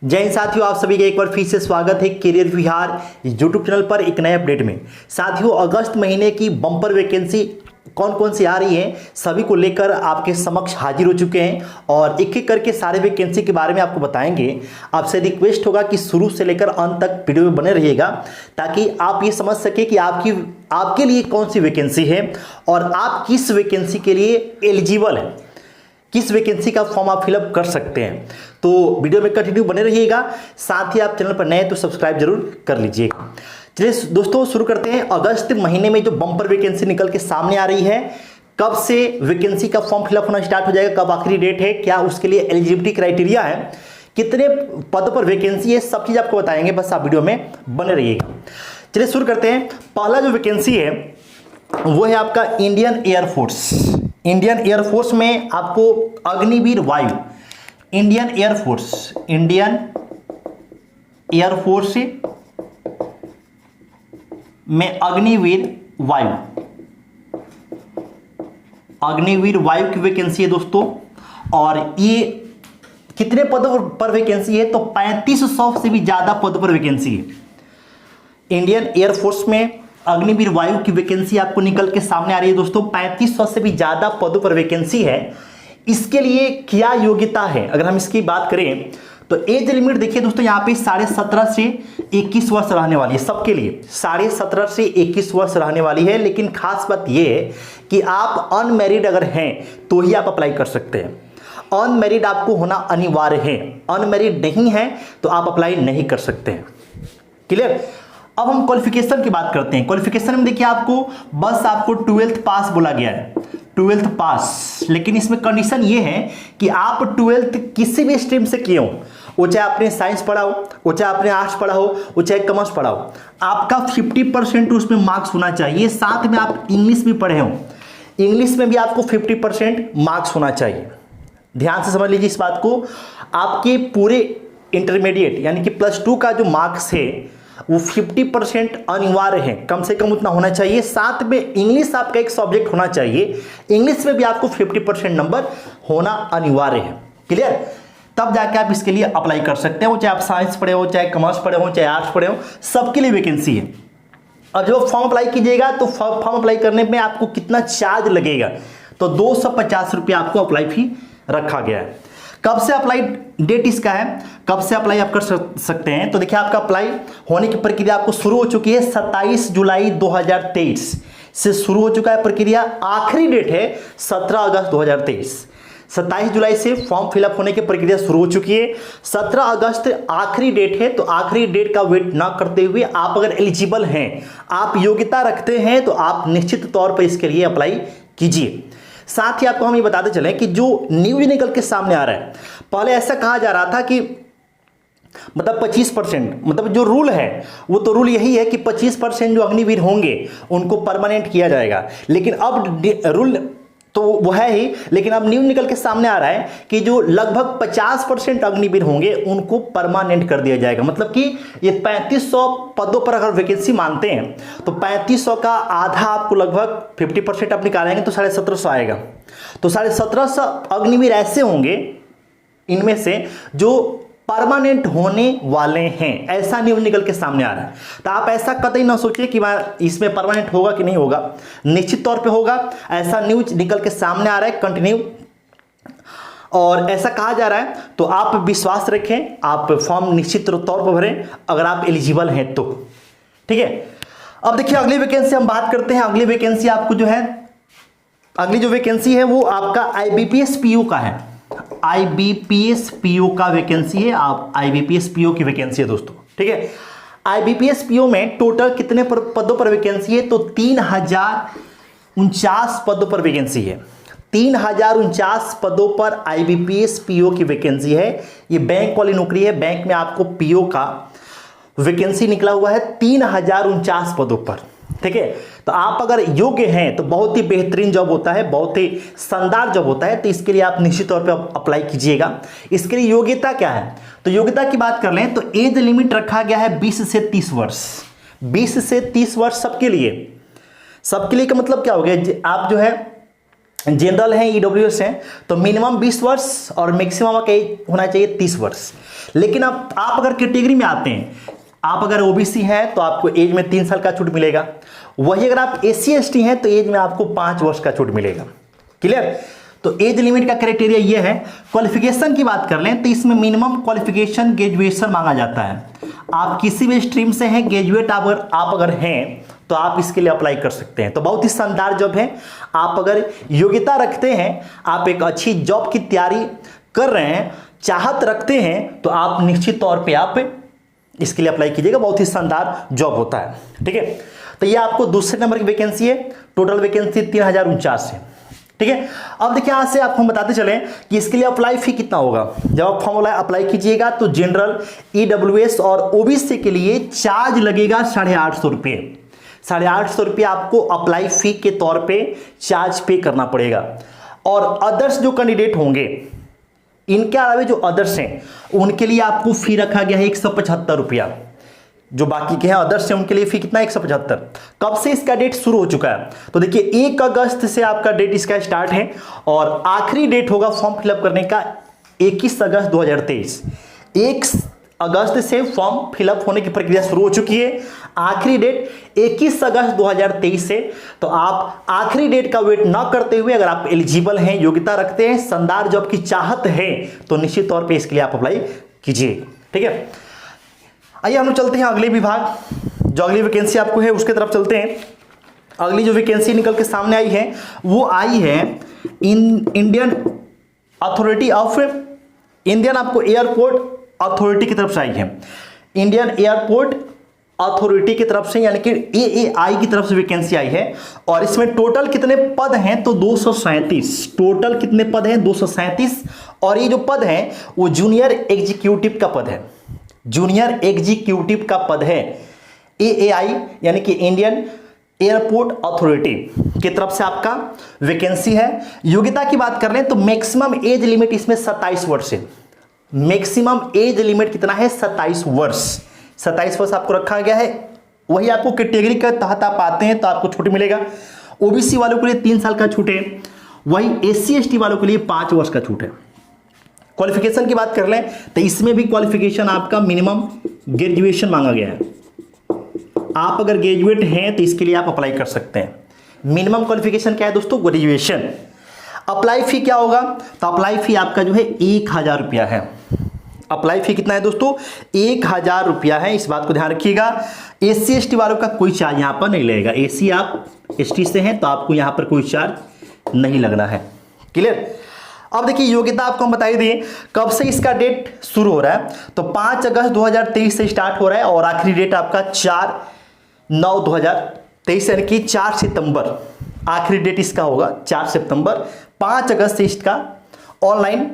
जय हिंद साथियों, आप सभी का एक बार फिर से स्वागत है करियर विहार यूट्यूब चैनल पर एक नए अपडेट में। साथियों, अगस्त महीने की बम्पर वैकेंसी कौन कौन सी आ रही है सभी को लेकर आपके समक्ष हाजिर हो चुके हैं और एक एक करके सारे वैकेंसी के बारे में आपको बताएंगे। आपसे रिक्वेस्ट होगा कि शुरू से लेकर अंत तक वीडियो में बने रहिएगा ताकि आप ये समझ सके कि आपके लिए कौन सी वैकेंसी है और आप किस वैकेंसी के लिए एलिजिबल है, किस वैकेंसी का फॉर्म आप फिलअप कर सकते हैं। तो वीडियो में कंटिन्यू बने रहिएगा। साथ ही आप चैनल पर नए तो सब्सक्राइब जरूर कर लीजिएगा। चलिए दोस्तों शुरू करते हैं। अगस्त महीने में जो बम्पर वैकेंसी निकल के सामने आ रही है, कब से वैकेंसी का फॉर्म फिलअप होना स्टार्ट हो जाएगा, कब आखिरी डेट है, क्या उसके लिए एलिजिबिलिटी क्राइटेरिया है, कितने पदों पर वैकेंसी है, सब चीज आपको बताएंगे। बस आप वीडियो में बने रहिएगा। चलिए शुरू करते हैं। पहला जो वैकेंसी है वो है आपका इंडियन एयरफोर्स। इंडियन एयरफोर्स में आपको अग्निवीर वायु, इंडियन एयरफोर्स में अग्निवीर वायु की वैकेंसी है दोस्तों। और ये कितने पदों पर वैकेंसी है तो 3500 से भी ज्यादा पदों पर वैकेंसी है। इंडियन एयरफोर्स में अग्निवीर वायु की वैकेंसी आपको निकल के सामने आ रही है दोस्तों। 3500 से भी ज्यादा पदों पर वैकेंसी है। इसके लिए क्या योग्यता है, अगर हम इसकी बात करें तो एज लिमिट देखिए दोस्तों, यहाँ पे 17.5 से 21 वर्ष रहने वाली है सबके लिए। 17.5 से 21 वर्ष रहने वाली है। लेकिन खास बात यह है कि आप अनमैरिड अगर हैं तो ही आप अप्लाई कर सकते हैं। अनमैरिड आपको होना अनिवार्य है। अनमैरिड नहीं है तो आप अप्लाई नहीं कर सकते हैं। क्लियर। अब हम क्वालिफिकेशन की बात करते हैं। क्वालिफिकेशन में देखिए आपको 12th पास बोला गया है, 12th पास। लेकिन इसमें कंडीशन ये है कि आप 12th किसी भी स्ट्रीम से किए हो, वो चाहे आपने साइंस पढ़ा हो, वो चाहे आपने आर्ट्स पढ़ा हो, वो चाहे कॉमर्स पढ़ा हो, आपका 50% उसमें मार्क्स होना चाहिए। साथ में आप इंग्लिश भी पढ़े हो, इंग्लिश में भी आपको 50% मार्क्स होना चाहिए। ध्यान से समझ लीजिए इस बात को। आपके पूरे इंटरमीडिएट यानी कि +2 का जो मार्क्स है वो 50% अनिवार्य है, कम से कम उतना होना चाहिए। साथ में इंग्लिश आपका एक सब्जेक्ट होना चाहिए, इंग्लिश में भी आपको 50% नंबर होना अनिवार्य है। क्लियर। तब जाके आप इसके लिए अप्लाई कर सकते हैं। वो चाहे आप साइंस पढ़े हो, चाहे कॉमर्स पढ़े हो, चाहे आर्ट्स पढ़े हो, सबके लिए वैकेंसी है। और जब फॉर्म अप्लाई कीजिएगा तो फॉर्म अप्लाई करने में आपको कितना चार्ज लगेगा तो 250 रुपया आपको अप्लाई फी रखा गया है। कब से अप्लाई डेट इसका है, कब से अप्लाई आप कर सकते हैं तो देखिए आपका अप्लाई होने की प्रक्रिया आपको शुरू हो चुकी है। 27 जुलाई 2023 से शुरू हो चुका है प्रक्रिया। आखिरी डेट है 17 अगस्त 2023। 27 जुलाई से फॉर्म फिलअप होने की प्रक्रिया शुरू हो चुकी है। 17 अगस्त आखिरी डेट है। तो आखिरी डेट का वेट ना करते हुए आप अगर एलिजिबल हैं, आप योग्यता रखते हैं तो आप निश्चित तौर पर इसके लिए अप्लाई कीजिए। साथ ही आपको हम ये बताते चले कि जो न्यूज निकल के सामने आ रहा है, पहले ऐसा कहा जा रहा था कि मतलब 25%, मतलब जो रूल है वो तो रूल यही है कि 25% जो अग्निवीर होंगे उनको परमानेंट किया जाएगा। लेकिन अब रूल तो वो है ही, लेकिन अब न्यूज निकल के सामने आ रहा है कि जो लगभग 50% अग्निवीर होंगे उनको परमानेंट कर दिया जाएगा। मतलब कि ये 3500 पदों पर अगर वैकेंसी मानते हैं तो 3500 का आधा आपको लगभग 50% आप निकालेंगे तो 1750 आएगा। तो 1750 अग्निवीर ऐसे होंगे इनमें से जो परमानेंट होने वाले हैं, ऐसा न्यूज निकल के सामने आ रहा है। तो आप ऐसा कतई ना सोचिए कि इसमें परमानेंट होगा कि नहीं होगा, निश्चित तौर पे होगा। ऐसा न्यूज निकल के सामने आ रहा है कंटिन्यू, और ऐसा कहा जा रहा है। तो आप विश्वास रखें, आप फॉर्म निश्चित तौर पर भरें अगर आप एलिजिबल हैं तो। ठीक है। अब देखिए अगली वैकेंसी हम बात करते हैं। अगली वैकेंसी आपको जो है, अगली जो वैकेंसी है वो आपका IBPS PO का है। IBPS PO का वैकेंसी है। आप IBPS PO की वैकेंसी है दोस्तों। ठीक है। IBPS PO में टोटल कितने पदों पर वैकेंसी है तो 3049 पदों पर वैकेंसी है। 3049 पदों पर IBPS PO की वैकेंसी है। ये बैंक वाली नौकरी है। बैंक में आपको PO का वैकेंसी निकला हुआ है 3049 पदों पर। ठीक है। तो आप अगर योग्य हैं तो बहुत ही बेहतरीन जॉब होता है, बहुत ही शानदार जॉब होता है। तो इसके लिए आप निश्चित तौर पे अप्लाई कीजिएगा। इसके लिए योग्यता क्या है तो योग्यता की बात कर लें तो एज लिमिट रखा गया है 20 से 30 वर्ष। 20 से 30 वर्ष सबके लिए। सबके लिए का मतलब क्या हो गया, आप जो है जनरल हैं, ईडब्ल्यूएस हैं, तो मिनिमम 20 वर्ष और मैक्सिमम का होना चाहिए 30 वर्ष। लेकिन अब आप अगर कैटेगरी में आते हैं, आप अगर ओबीसी हैं तो आपको एज में 3 साल का छूट मिलेगा। वही अगर आप एससी एसटी हैं तो एज में आपको 5 वर्ष का छूट मिलेगा। क्लियर? तो एज लिमिट का क्राइटेरिया ये है। क्वालिफिकेशन की बात कर लें तो इसमें मिनिमम क्वालिफिकेशन ग्रेजुएशन मांगा जाता है। आप किसी भी स्ट्रीम से हैं, ग्रेजुएट आप अगर हैं तो आप इसके लिए अप्लाई कर सकते हैं। तो बहुत ही शानदार जॉब है। आप अगर योग्यता रखते हैं, आप एक अच्छी जॉब की तैयारी कर रहे हैं, चाहत रखते हैं, तो आप निश्चित तौर पे आप इसके लिए अप्लाई कीजिएगा। बहुत ही शानदार जॉब होता है। ठीक है, तो ये आपको दूसरे नंबर की वैकेंसी है। टोटल वैकेंसी 3049 है। ठीक है, अब देखिए यहां से आपको हम बताते चलें कि इसके लिए अप्लाई फी कितना होगा। जब आप फॉर्म अप्लाई कीजिएगा तो जनरल, ईडब्ल्यूएस और ओबीसी के लिए चार्ज लगेगा 850 रुपये। 850 रुपये आपको अप्लाई फी के तौर पे चार्ज पे करना पड़ेगा। और अदर्स जो कैंडिडेट होंगे, इनके अलावा जो अदर्स हैं, उनके लिए आपको फी रखा गया है 175 रुपया। जो बाकी के हैं अदर्स हैं, उनके लिए फी कितना है? 175। कब से इसका डेट शुरू हो चुका है? तो देखिए 1 अगस्त से आपका डेट इसका स्टार्ट है और आखिरी डेट होगा फॉर्म फिलअप करने का 21 अगस्त 2023। 1 अगस्त से फॉर्म फिलअप होने की प्रक्रिया शुरू हो चुकी है। आखिरी डेट 21 अगस्त 2023 से। तो आप आखिरी डेट का वेट ना करते हुए, अगर आप एलिजिबल हैं, योग्यता रखते हैं, शानदार जॉब की चाहत है, तो निश्चित तौर पे इसके लिए आप अप्लाई कीजिए। ठीक है, आइए हम लोग चलते हैं अगले विभाग। जो अगली वैकेंसी आपको है उसके तरफ चलते हैं। अगली जो वैकेंसी निकल के सामने आई है वो आई है इंडियन अथॉरिटी ऑफ इंडियन आपको एयरपोर्ट अथॉरिटी की तरफ से आई है। इंडियन एयरपोर्ट अथॉरिटी की तरफ से, यानी कि एएआई की तरफ से वैकेंसी आई है। और इसमें टोटल कितने पद हैं? तो 237। टोटल कितने पद हैं? 237। और ये जो पद है वो जूनियर एग्जीक्यूटिव का पद है। जूनियर एग्जीक्यूटिव का पद है। एएआई यानी कि इंडियन एयरपोर्ट अथॉरिटी की तरफ से आपका वैकेंसी है। योग्यता की बात कर लें तो मैक्सिमम एज लिमिट इसमें 27 वर्ष है। मैक्सिमम एज लिमिट कितना है? 27 वर्ष। 27 वर्ष आपको रखा गया है। वही आपको कैटेगरी के तहत आप आते हैं तो आपको छूट मिलेगा। ओबीसी वालों के लिए 3 साल का छूट है। वही एससी एसटी वालों के लिए 5 वर्ष का छूट है। क्वालिफिकेशन की बात कर लें तो इसमें भी क्वालिफिकेशन आपका मिनिमम ग्रेजुएशन मांगा गया है। आप अगर ग्रेजुएट हैं तो इसके लिए आप अप्लाई कर सकते हैं। मिनिमम क्वालिफिकेशन क्या है दोस्तों? ग्रेजुएशन। अप्लाई फी क्या होगा? तो अप्लाई फी आपका जो है 1000 रुपया है। अप्लाई फी कितना है दोस्तों? 1000 रुपया है। इस बात को ध्यान रखिएगा। एससी एसटी वालों का कोई चार्ज यहां पर नहीं लगेगा। एससी आप एसटी से हैं तो आपको यहां पर कोई चार्ज नहीं लगना है। क्लियर? अब देखिए योग्यता आपको हम बता दिए कब से इसका डेट शुरू हो रहा है। तो 5 अगस्त 2023 से स्टार्ट हो रहा है और आखिरी डेट आपका 4/9/2023 यानी कि 4 सितंबर आखिरी डेट इसका होगा। 4 सितंबर। 5 अगस्त से इसका ऑनलाइन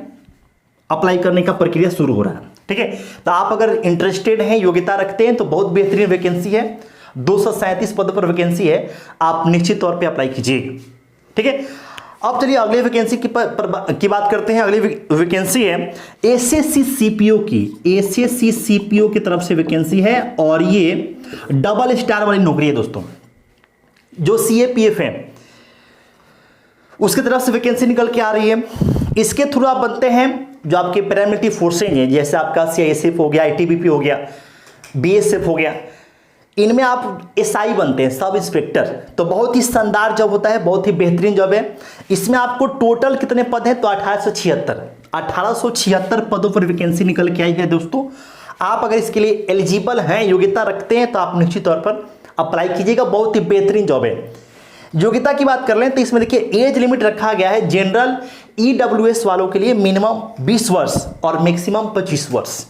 अप्लाई करने का प्रक्रिया शुरू हो रहा है। ठीक है, तो आप अगर इंटरेस्टेड हैं, योग्यता रखते हैं, तो बहुत बेहतरीन वैकेंसी है। 237 पद पर वैकेंसी है। आप निश्चित तौर पे अप्लाई कीजिए। ठीक है, अब चलिए अगले वैकेंसी की बात करते हैं। अगली वैकेंसी है एसएससी सीपीओ की। एसएससी सीपीओ की तरफ से वैकेंसी है और ये डबल स्टार वाली नौकरी है दोस्तों। जो सीएपीएफ है उसकी तरफ से वैकेंसी निकल के आ रही है। इसके थ्रू आप बनते हैं जो आपके पैरामिलिट्री फोर्सेज हैं, जैसे आपका सीआईएसएफ हो गया, आईटीबीपी हो गया, बीएसएफ हो गया। इनमें आप एसआई बनते हैं, सब इंस्पेक्टर। तो बहुत ही शानदार जॉब होता है, बहुत ही बेहतरीन जॉब है। इसमें आपको टोटल कितने पद हैं? तो 1876 पदों पर वैकेंसी निकल के आई है दोस्तों। आप अगर इसके लिए एलिजिबल हैं, योग्यता रखते हैं, तो आप निश्चित तौर पर अप्लाई कीजिएगा। बहुत ही बेहतरीन जॉब है। योग्यता की बात कर लें तो इसमें देखिए एज लिमिट रखा गया है जनरल ईडब्ल्यूएस वालों के लिए मिनिमम 20 वर्ष और मैक्सिमम 25 वर्ष।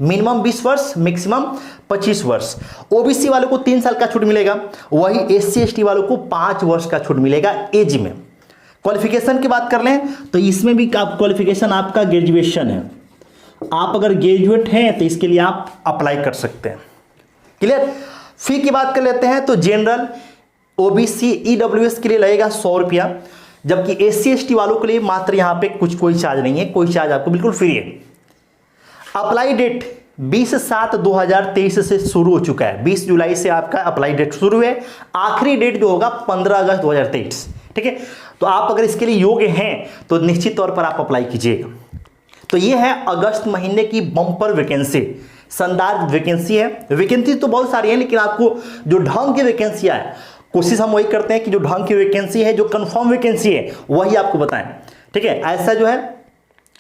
मिनिमम 20 वर्ष, मैक्सिमम 25 वर्ष। ओबीसी वालों को 3 साल का छूट मिलेगा। वही एससी एसटी वालों को 5 वर्ष का छूट मिलेगा एज में। क्वालिफिकेशन की बात कर लें तो इसमें भी क्वालिफिकेशन आपका ग्रेजुएशन है। आप अगर ग्रेजुएट हैं तो इसके लिए आप अप्लाई कर सकते हैं। क्लियर? फी की बात कर लेते हैं तो जनरल, ओबीसी, ईडब्ल्यूएस के लिए लगेगा 100 रुपया, जबकि एससी एसटी वालों के लिए मात्र यहां पे कोई चार्ज नहीं है। कोई चार्ज आपको बिल्कुल फ्री है। अप्लाई डेट 20/7/2023 से शुरू हो चुका है। 20 जुलाई से आपका अप्लाई डेट शुरू है। आखिरी डेट जो होगा 15 अगस्त 2023। ठीक है, तो आप अगर इसके लिए योग्य हैं तो निश्चित तौर पर आप अप्लाई कीजिएगा। तो ये है अगस्त महीने की बम्पर वैकेंसी, शानदार वैकेंसी है। वैकेंसी तो बहुत सारी है, लेकिन आपको जो ढंग की वैकेंसी है, कोशिश हम वही करते हैं कि जो ढंग की वैकेंसी है, जो कंफर्म वैकेंसी है, वही आपको बताएं। ठीक है, ऐसा जो है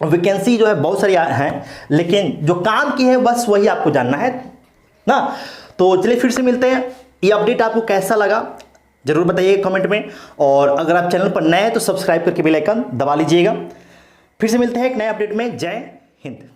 वैकेंसी जो है बहुत सारी हैं, लेकिन जो काम की है बस वही आपको जानना है ना। तो चलिए फिर से मिलते हैं। ये अपडेट आपको कैसा लगा जरूर बताइए कमेंट में, और अगर आप चैनल पर नए हैं तो सब्सक्राइब करके बेल आइकन दबा लीजिएगा। फिर से मिलते हैं एक नए अपडेट में। जय हिंद।